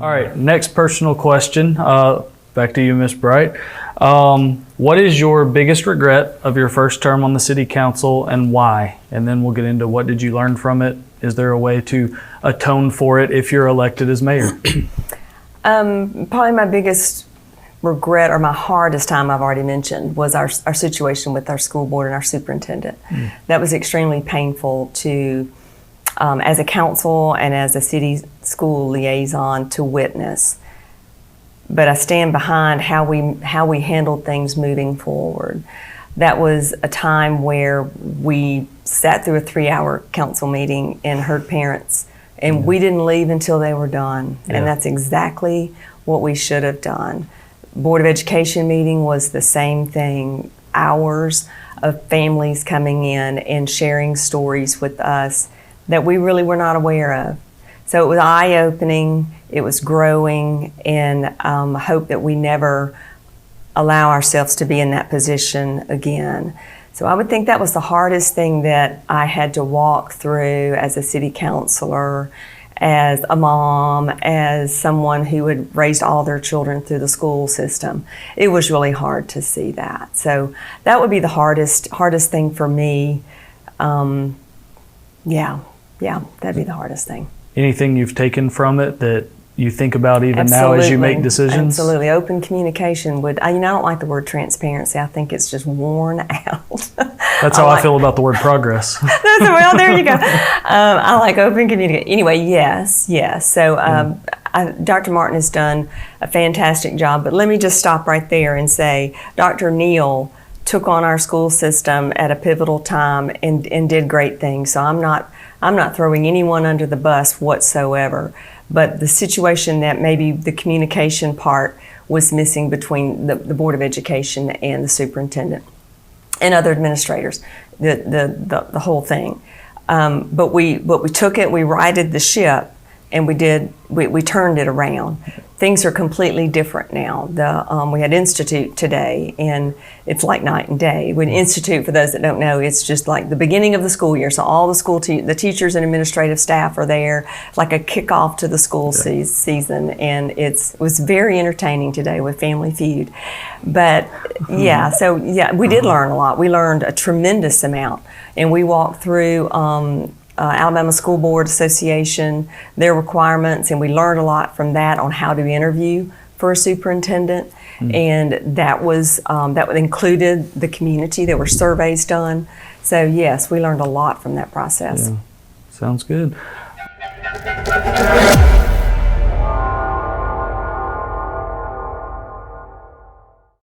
All right, next personal question. Back to you, Ms. Bright. What is your biggest regret of your first term on the city council and why? And then we'll get into what did you learn from it? Is there a way to atone for it if you're elected as mayor? Probably my biggest regret, or my hardest time, I've already mentioned, was our situation with our school board and our superintendent. That was extremely painful to, as a council and as a city school liaison, to witness. But I stand behind how we handled things moving forward. That was a time where we sat through a 3-hour council meeting and heard parents, and we didn't leave until they were done. And that's exactly what we should have done. Board of Education meeting was the same thing. Hours of families coming in and sharing stories with us that we really were not aware of. So it was eye-opening, it was growing, and I hope that we never allow ourselves to be in that position again. So I would think that was the hardest thing that I had to walk through as a city councilor, as a mom, as someone who had raised all their children through the school system. It was really hard to see that. So that would be the hardest thing for me. Yeah, that'd be the hardest thing. Anything you've taken from it that you think about even now as you make decisions? Absolutely. Open communication would, I don't like the word transparency. I think it's just worn out. That's how I feel about the word progress. Well, there you go. I like open communication. Anyway, yes. So Dr. Martin has done a fantastic job, but let me just stop right there and say Dr. Neal took on our school system at a pivotal time and did great things. So I'm not throwing anyone under the bus whatsoever. But the situation that maybe the communication part was missing between the Board of Education and the superintendent and other administrators, the whole thing. But we took it, we righted the ship, and we turned it around. Things are completely different now. We had Institute today, and it's like night and day. When Institute, for those that don't know, it's just like the beginning of the school year. So all the the teachers and administrative staff are there, like a kickoff to the school season, and it was very entertaining today with Family Feud. But we did learn a lot. We learned a tremendous amount, and we walked through Alabama School Board Association, their requirements, and we learned a lot from that on how to interview for a superintendent. And that included the community. There were surveys done. So yes, we learned a lot from that process. Yeah. Sounds good.